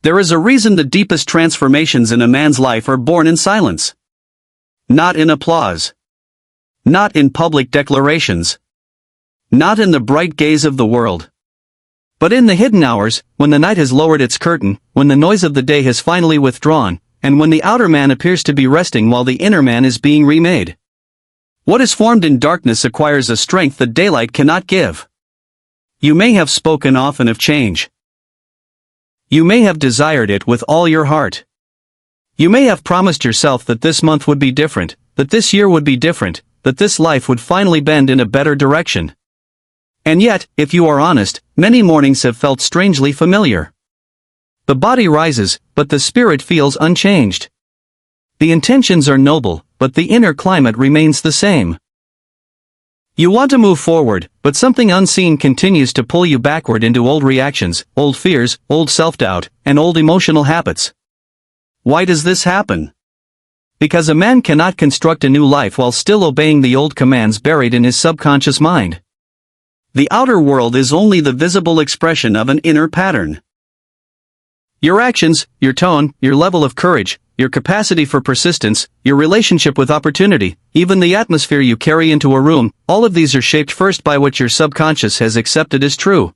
There is a reason the deepest transformations in a man's life are born in silence. Not in applause. Not in public declarations. Not in the bright gaze of the world. But in the hidden hours, when the night has lowered its curtain, when the noise of the day has finally withdrawn, and when the outer man appears to be resting while the inner man is being remade. What is formed in darkness acquires a strength that daylight cannot give. You may have spoken often of change. You may have desired it with all your heart. You may have promised yourself that this month would be different, that this year would be different, that this life would finally bend in a better direction. And yet, if you are honest, many mornings have felt strangely familiar. The body rises, but the spirit feels unchanged. The intentions are noble, but the inner climate remains the same. You want to move forward, but something unseen continues to pull you backward into old reactions, old fears, old self-doubt, and old emotional habits. Why does this happen? Because a man cannot construct a new life while still obeying the old commands buried in his subconscious mind. The outer world is only the visible expression of an inner pattern. Your actions, your tone, your level of courage, your capacity for persistence, your relationship with opportunity, even the atmosphere you carry into a room, all of these are shaped first by what your subconscious has accepted as true.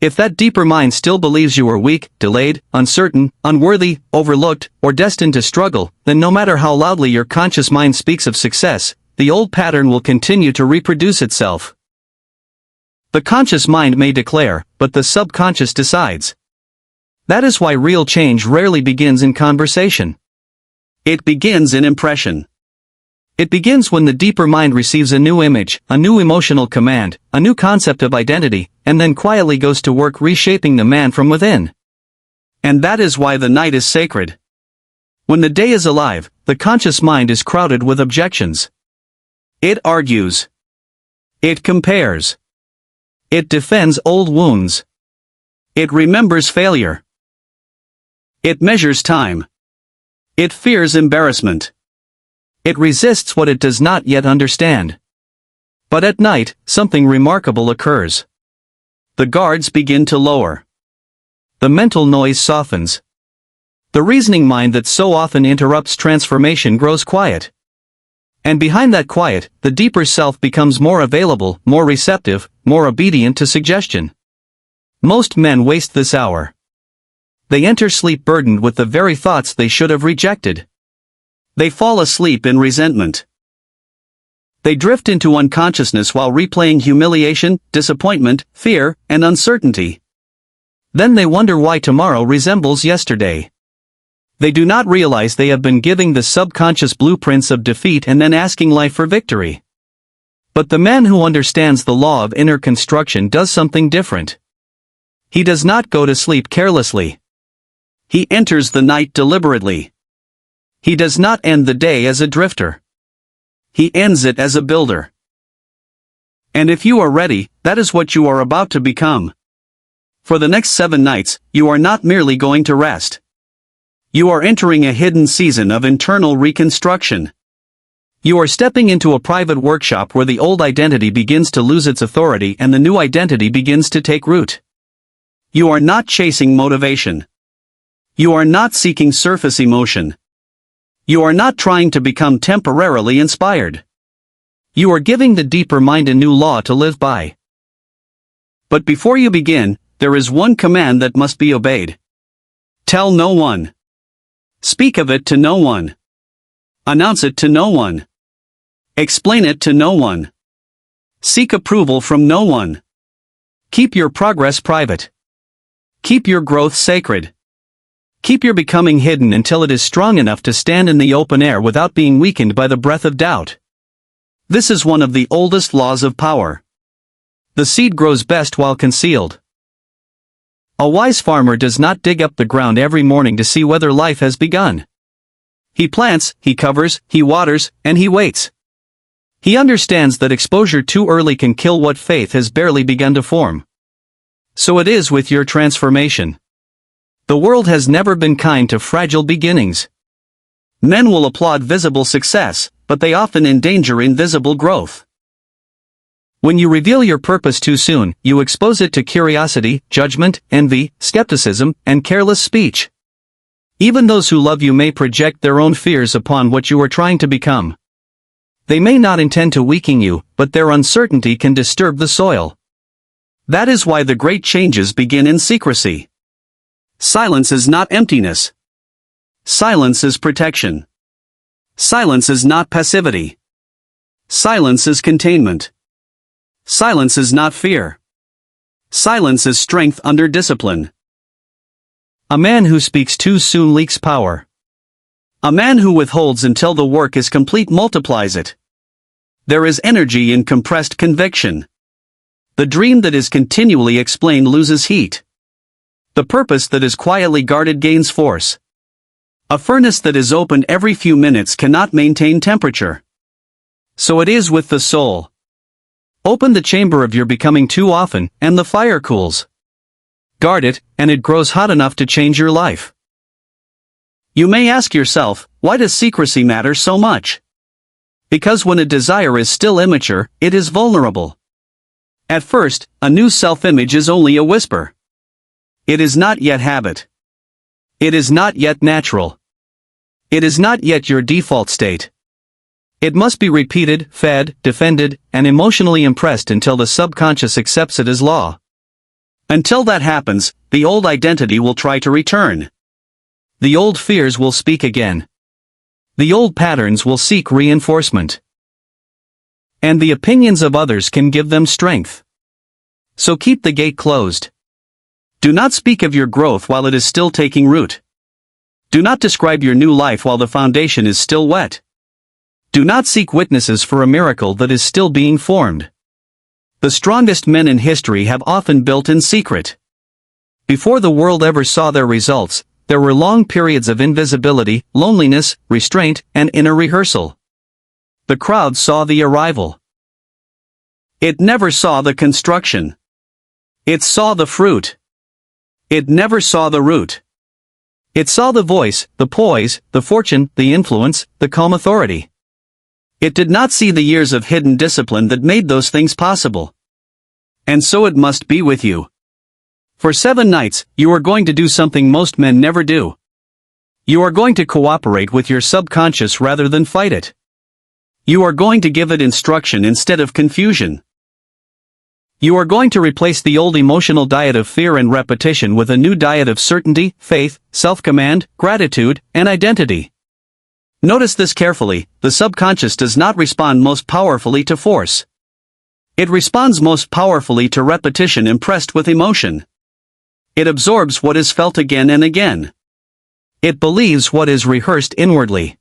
If that deeper mind still believes you are weak, delayed, uncertain, unworthy, overlooked, or destined to struggle, then no matter how loudly your conscious mind speaks of success, the old pattern will continue to reproduce itself. The conscious mind may declare, but the subconscious decides. That is why real change rarely begins in conversation. It begins in impression. It begins when the deeper mind receives a new image, a new emotional command, a new concept of identity, and then quietly goes to work reshaping the man from within. And that is why the night is sacred. When the day is alive, the conscious mind is crowded with objections. It argues. It compares. It defends old wounds. It remembers failure. It measures time. It fears embarrassment. It resists what it does not yet understand. But at night, something remarkable occurs. The guards begin to lower. The mental noise softens. The reasoning mind that so often interrupts transformation grows quiet. And behind that quiet, the deeper self becomes more available, more receptive, more obedient to suggestion. Most men waste this hour. They enter sleep burdened with the very thoughts they should have rejected. They fall asleep in resentment. They drift into unconsciousness while replaying humiliation, disappointment, fear, and uncertainty. Then they wonder why tomorrow resembles yesterday. They do not realize they have been giving the subconscious blueprints of defeat and then asking life for victory. But the man who understands the law of inner construction does something different. He does not go to sleep carelessly. He enters the night deliberately. He does not end the day as a drifter. He ends it as a builder. And if you are ready, that is what you are about to become. For the next 7 nights, you are not merely going to rest. You are entering a hidden season of internal reconstruction. You are stepping into a private workshop where the old identity begins to lose its authority and the new identity begins to take root. You are not chasing motivation. You are not seeking surface emotion. You are not trying to become temporarily inspired. You are giving the deeper mind a new law to live by. But before you begin, there is one command that must be obeyed. Tell no one. Speak of it to no one. Announce it to no one. Explain it to no one. Seek approval from no one. Keep your progress private. Keep your growth sacred. Keep your becoming hidden until it is strong enough to stand in the open air without being weakened by the breath of doubt. This is one of the oldest laws of power. The seed grows best while concealed. A wise farmer does not dig up the ground every morning to see whether life has begun. He plants, he covers, he waters, and he waits. He understands that exposure too early can kill what faith has barely begun to form. So it is with your transformation. The world has never been kind to fragile beginnings. Men will applaud visible success, but they often endanger invisible growth. When you reveal your purpose too soon, you expose it to curiosity, judgment, envy, skepticism, and careless speech. Even those who love you may project their own fears upon what you are trying to become. They may not intend to weaken you, but their uncertainty can disturb the soil. That is why the great changes begin in secrecy. Silence is not emptiness. Silence is protection. Silence is not passivity. Silence is containment. Silence is not fear. Silence is strength under discipline. A man who speaks too soon leaks power. A man who withholds until the work is complete multiplies it. There is energy in compressed conviction. The dream that is continually explained loses heat. The purpose that is quietly guarded gains force. A furnace that is opened every few minutes cannot maintain temperature. So it is with the soul. Open the chamber of your becoming too often, and the fire cools. Guard it, and it grows hot enough to change your life. You may ask yourself, why does secrecy matter so much? Because when a desire is still immature, it is vulnerable. At first, a new self-image is only a whisper. It is not yet habit. It is not yet natural. It is not yet your default state. It must be repeated, fed, defended, and emotionally impressed until the subconscious accepts it as law. Until that happens, the old identity will try to return. The old fears will speak again. The old patterns will seek reinforcement. And the opinions of others can give them strength. So keep the gate closed. Do not speak of your growth while it is still taking root. Do not describe your new life while the foundation is still wet. Do not seek witnesses for a miracle that is still being formed. The strongest men in history have often built in secret. Before the world ever saw their results, there were long periods of invisibility, loneliness, restraint, and inner rehearsal. The crowd saw the arrival. It never saw the construction. It saw the fruit. It never saw the root. It saw the voice, the poise, the fortune, the influence, the calm authority. It did not see the years of hidden discipline that made those things possible. And so it must be with you. For 7 nights, you are going to do something most men never do. You are going to cooperate with your subconscious rather than fight it. You are going to give it instruction instead of confusion. You are going to replace the old emotional diet of fear and repetition with a new diet of certainty, faith, self-command, gratitude, and identity. Notice this carefully, the subconscious does not respond most powerfully to force. It responds most powerfully to repetition impressed with emotion. It absorbs what is felt again and again. It believes what is rehearsed inwardly.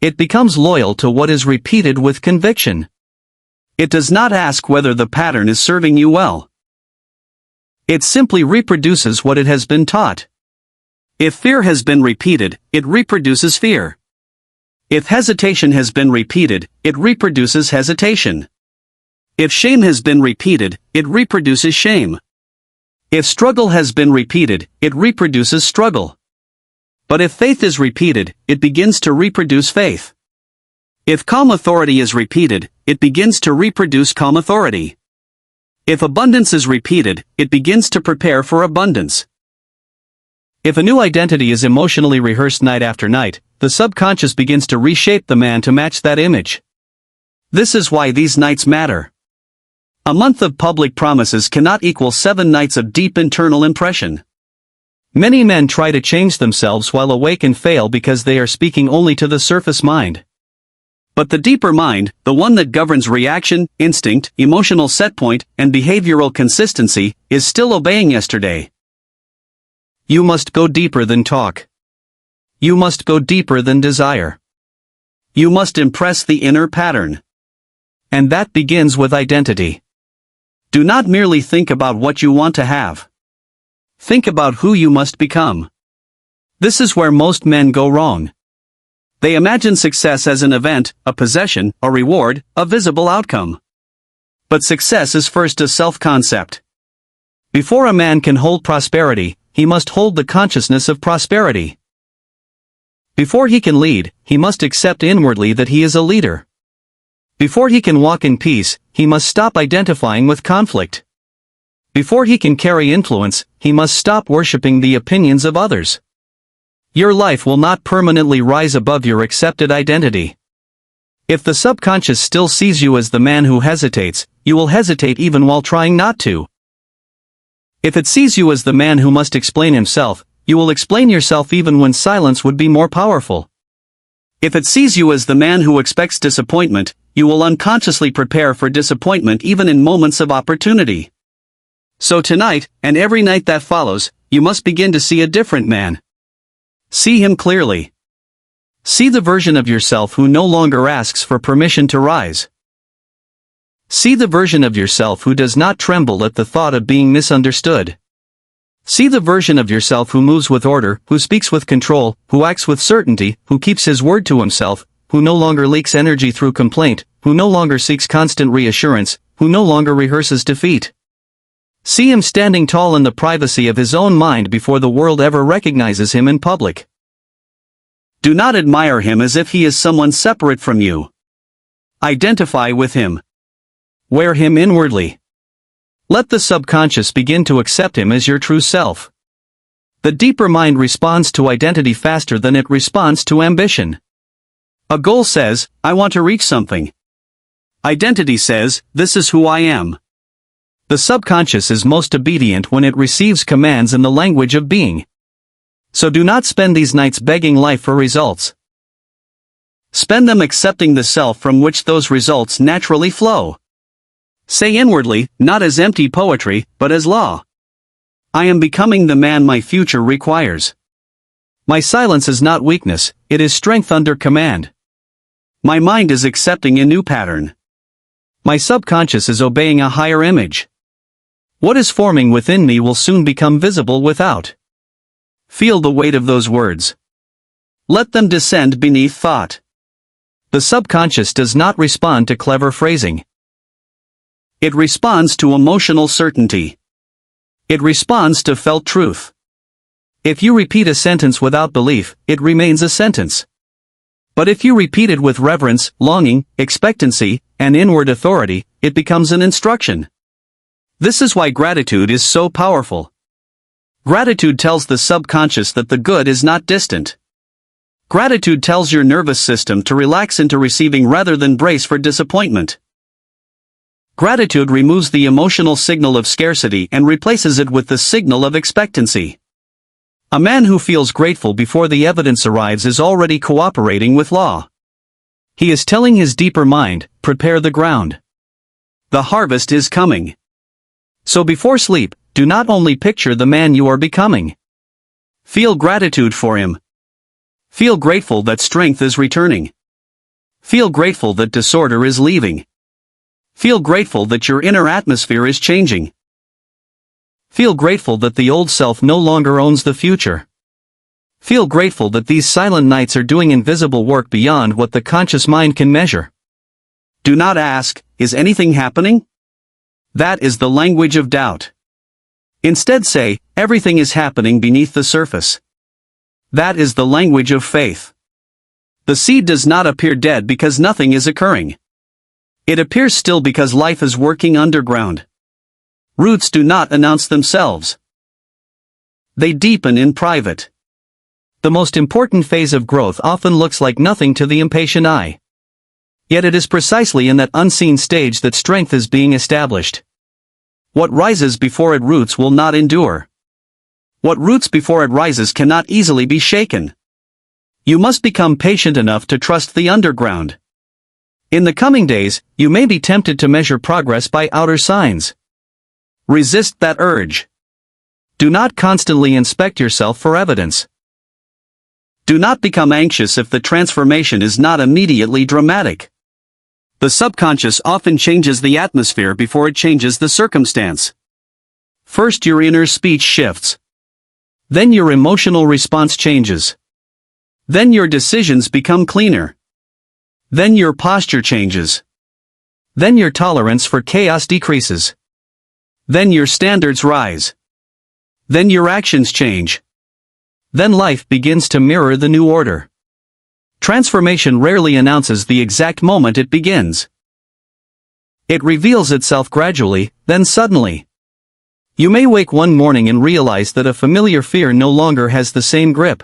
It becomes loyal to what is repeated with conviction. It does not ask whether the pattern is serving you well. It simply reproduces what it has been taught. If fear has been repeated, it reproduces fear. If hesitation has been repeated, it reproduces hesitation. If shame has been repeated, it reproduces shame. If struggle has been repeated, it reproduces struggle. But if faith is repeated, it begins to reproduce faith. If calm authority is repeated, it begins to reproduce calm authority. If abundance is repeated, it begins to prepare for abundance. If a new identity is emotionally rehearsed night after night, the subconscious begins to reshape the man to match that image. This is why these nights matter. A month of public promises cannot equal 7 nights of deep internal impression. Many men try to change themselves while awake and fail because they are speaking only to the surface mind. But the deeper mind, the one that governs reaction, instinct, emotional setpoint, and behavioral consistency, is still obeying yesterday. You must go deeper than talk. You must go deeper than desire. You must impress the inner pattern. And that begins with identity. Do not merely think about what you want to have. Think about who you must become. This is where most men go wrong. They imagine success as an event, a possession, a reward, a visible outcome. But success is first a self-concept. Before a man can hold prosperity, he must hold the consciousness of prosperity. Before he can lead, he must accept inwardly that he is a leader. Before he can walk in peace, he must stop identifying with conflict. Before he can carry influence, he must stop worshipping the opinions of others. Your life will not permanently rise above your accepted identity. If the subconscious still sees you as the man who hesitates, you will hesitate even while trying not to. If it sees you as the man who must explain himself, you will explain yourself even when silence would be more powerful. If it sees you as the man who expects disappointment, you will unconsciously prepare for disappointment even in moments of opportunity. So tonight, and every night that follows, you must begin to see a different man. See him clearly. See the version of yourself who no longer asks for permission to rise. See the version of yourself who does not tremble at the thought of being misunderstood. See the version of yourself who moves with order, who speaks with control, who acts with certainty, who keeps his word to himself, who no longer leaks energy through complaint, who no longer seeks constant reassurance, who no longer rehearses defeat. See him standing tall in the privacy of his own mind before the world ever recognizes him in public. Do not admire him as if he is someone separate from you. Identify with him. Wear him inwardly. Let the subconscious begin to accept him as your true self. The deeper mind responds to identity faster than it responds to ambition. A goal says, I want to reach something. Identity says, this is who I am. The subconscious is most obedient when it receives commands in the language of being. So do not spend these nights begging life for results. Spend them accepting the self from which those results naturally flow. Say inwardly, not as empty poetry, but as law. I am becoming the man my future requires. My silence is not weakness, it is strength under command. My mind is accepting a new pattern. My subconscious is obeying a higher image. What is forming within me will soon become visible without. Feel the weight of those words. Let them descend beneath thought. The subconscious does not respond to clever phrasing. It responds to emotional certainty. It responds to felt truth. If you repeat a sentence without belief, it remains a sentence. But if you repeat it with reverence, longing, expectancy, and inward authority, it becomes an instruction. This is why gratitude is so powerful. Gratitude tells the subconscious that the good is not distant. Gratitude tells your nervous system to relax into receiving rather than brace for disappointment. Gratitude removes the emotional signal of scarcity and replaces it with the signal of expectancy. A man who feels grateful before the evidence arrives is already cooperating with law. He is telling his deeper mind, prepare the ground. The harvest is coming. So before sleep, do not only picture the man you are becoming. Feel gratitude for him. Feel grateful that strength is returning. Feel grateful that disorder is leaving. Feel grateful that your inner atmosphere is changing. Feel grateful that the old self no longer owns the future. Feel grateful that these silent nights are doing invisible work beyond what the conscious mind can measure. Do not ask, is anything happening? That is the language of doubt. Instead say, everything is happening beneath the surface. That is the language of faith. The seed does not appear dead because nothing is occurring. It appears still because life is working underground. Roots do not announce themselves. They deepen in private. The most important phase of growth often looks like nothing to the impatient eye. Yet it is precisely in that unseen stage that strength is being established. What rises before it roots will not endure. What roots before it rises cannot easily be shaken. You must become patient enough to trust the underground. In the coming days, you may be tempted to measure progress by outer signs. Resist that urge. Do not constantly inspect yourself for evidence. Do not become anxious if the transformation is not immediately dramatic. The subconscious often changes the atmosphere before it changes the circumstance. First your inner speech shifts. Then your emotional response changes. Then your decisions become cleaner. Then your posture changes. Then your tolerance for chaos decreases. Then your standards rise. Then your actions change. Then life begins to mirror the new order. Transformation rarely announces the exact moment it begins. It reveals itself gradually, then suddenly. You may wake one morning and realize that a familiar fear no longer has the same grip.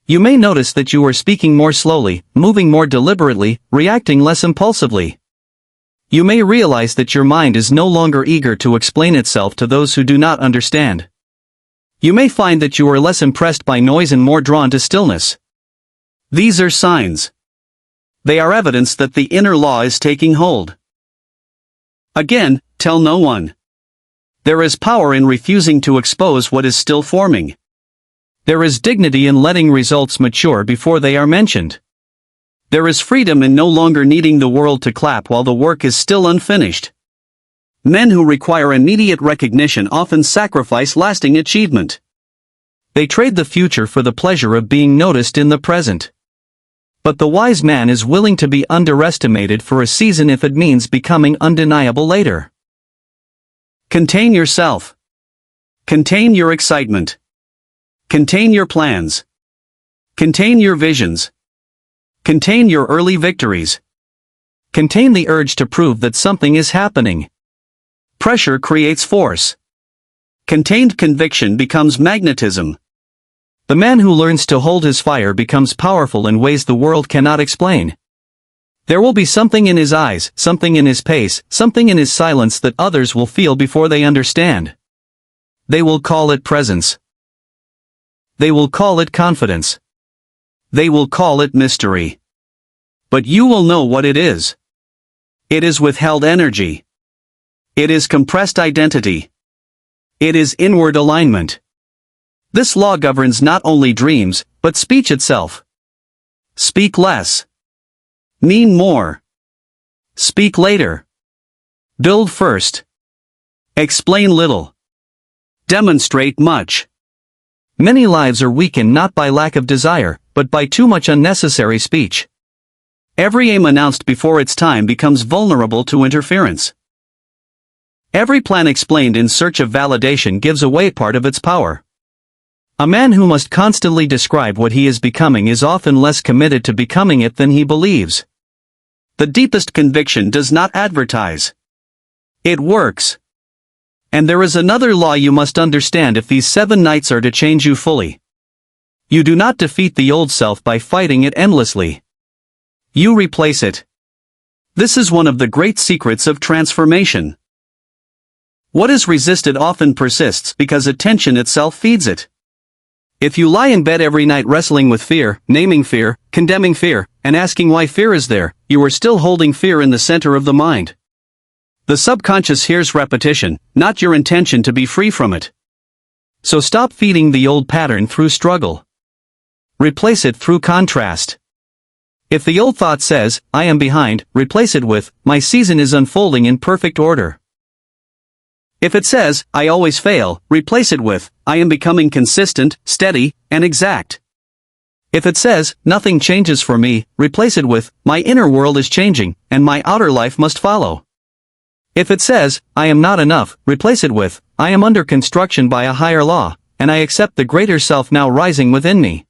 You may notice that you are speaking more slowly, moving more deliberately, reacting less impulsively. You may realize that your mind is no longer eager to explain itself to those who do not understand. You may find that you are less impressed by noise and more drawn to stillness. These are signs. They are evidence that the inner law is taking hold. Again, tell no one. There is power in refusing to expose what is still forming. There is dignity in letting results mature before they are mentioned. There is freedom in no longer needing the world to clap while the work is still unfinished. Men who require immediate recognition often sacrifice lasting achievement. They trade the future for the pleasure of being noticed in the present. But the wise man is willing to be underestimated for a season if it means becoming undeniable later. Contain yourself. Contain your excitement. Contain your plans. Contain your visions. Contain your early victories. Contain the urge to prove that something is happening. Pressure creates force. Contained conviction becomes magnetism. The man who learns to hold his fire becomes powerful in ways the world cannot explain. There will be something in his eyes, something in his pace, something in his silence that others will feel before they understand. They will call it presence. They will call it confidence. They will call it mystery. But you will know what it is. It is withheld energy. It is compressed identity. It is inward alignment. This law governs not only dreams, but speech itself. Speak less. Mean more. Speak later. Build first. Explain little. Demonstrate much. Many lives are weakened not by lack of desire, but by too much unnecessary speech. Every aim announced before its time becomes vulnerable to interference. Every plan explained in search of validation gives away part of its power. A man who must constantly describe what he is becoming is often less committed to becoming it than he believes. The deepest conviction does not advertise. It works. And there is another law you must understand if these 7 nights are to change you fully. You do not defeat the old self by fighting it endlessly. You replace it. This is one of the great secrets of transformation. What is resisted often persists because attention itself feeds it. If you lie in bed every night wrestling with fear, naming fear, condemning fear, and asking why fear is there, you are still holding fear in the center of the mind. The subconscious hears repetition, not your intention to be free from it. So stop feeding the old pattern through struggle. Replace it through contrast. If the old thought says, I am behind, replace it with, my season is unfolding in perfect order. If it says, I always fail, replace it with, I am becoming consistent, steady, and exact. If it says, nothing changes for me, replace it with, my inner world is changing, and my outer life must follow. If it says, I am not enough, replace it with, I am under construction by a higher law, and I accept the greater self now rising within me.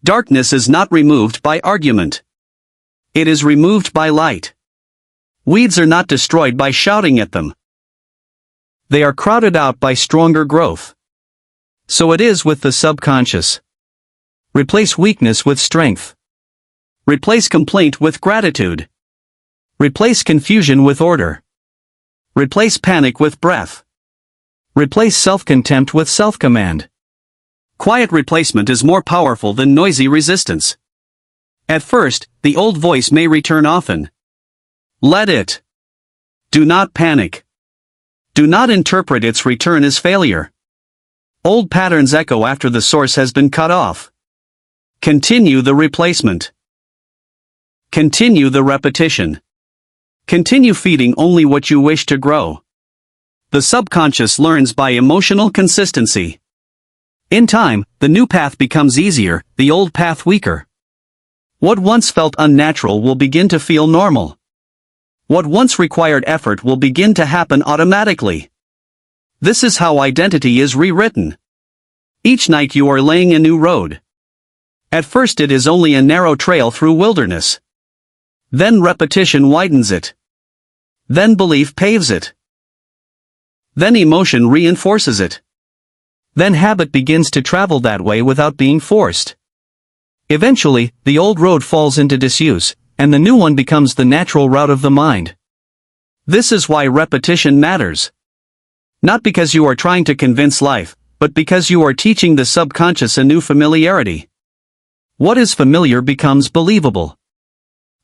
Darkness is not removed by argument. It is removed by light. Weeds are not destroyed by shouting at them. They are crowded out by stronger growth. So it is with the subconscious. Replace weakness with strength. Replace complaint with gratitude. Replace confusion with order. Replace panic with breath. Replace self-contempt with self-command. Quiet replacement is more powerful than noisy resistance. At first, the old voice may return often. Let it. Do not panic. Do not interpret its return as failure. Old patterns echo after the source has been cut off. Continue the replacement. Continue the repetition. Continue feeding only what you wish to grow. The subconscious learns by emotional consistency. In time, the new path becomes easier, the old path weaker. What once felt unnatural will begin to feel normal. What once required effort will begin to happen automatically. This is how identity is rewritten. Each night you are laying a new road. At first it is only a narrow trail through wilderness. Then repetition widens it. Then belief paves it. Then emotion reinforces it. Then habit begins to travel that way without being forced. Eventually, the old road falls into disuse, and the new one becomes the natural route of the mind. This is why repetition matters. Not because you are trying to convince life, but because you are teaching the subconscious a new familiarity. What is familiar becomes believable.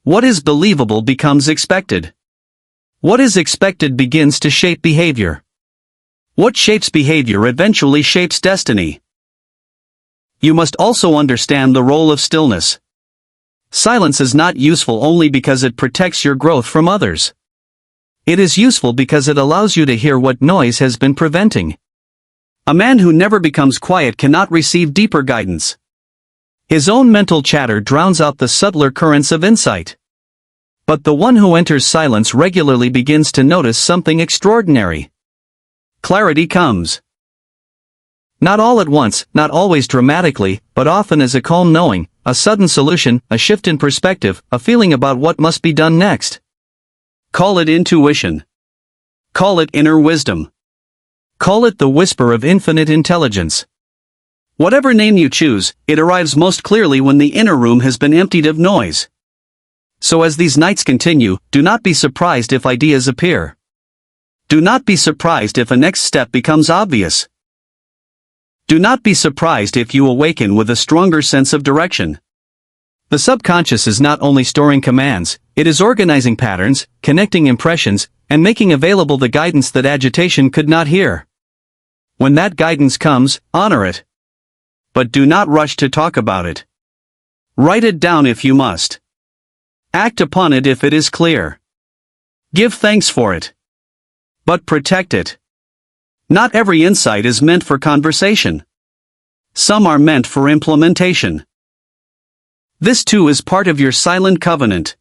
What is believable becomes expected. What is expected begins to shape behavior. What shapes behavior eventually shapes destiny. You must also understand the role of stillness. Silence is not useful only because it protects your growth from others. It is useful because it allows you to hear what noise has been preventing. A man who never becomes quiet cannot receive deeper guidance. His own mental chatter drowns out the subtler currents of insight. But the one who enters silence regularly begins to notice something extraordinary. Clarity comes. Not all at once, not always dramatically, but often as a calm knowing, a sudden solution, a shift in perspective, a feeling about what must be done next. Call it intuition. Call it inner wisdom. Call it the whisper of infinite intelligence. Whatever name you choose, it arrives most clearly when the inner room has been emptied of noise. So as these nights continue, do not be surprised if ideas appear. Do not be surprised if a next step becomes obvious. Do not be surprised if you awaken with a stronger sense of direction. The subconscious is not only storing commands, it is organizing patterns, connecting impressions, and making available the guidance that agitation could not hear. When that guidance comes, honor it. But do not rush to talk about it. Write it down if you must. Act upon it if it is clear. Give thanks for it. But protect it. Not every insight is meant for conversation. Some are meant for implementation. This too is part of your silent covenant.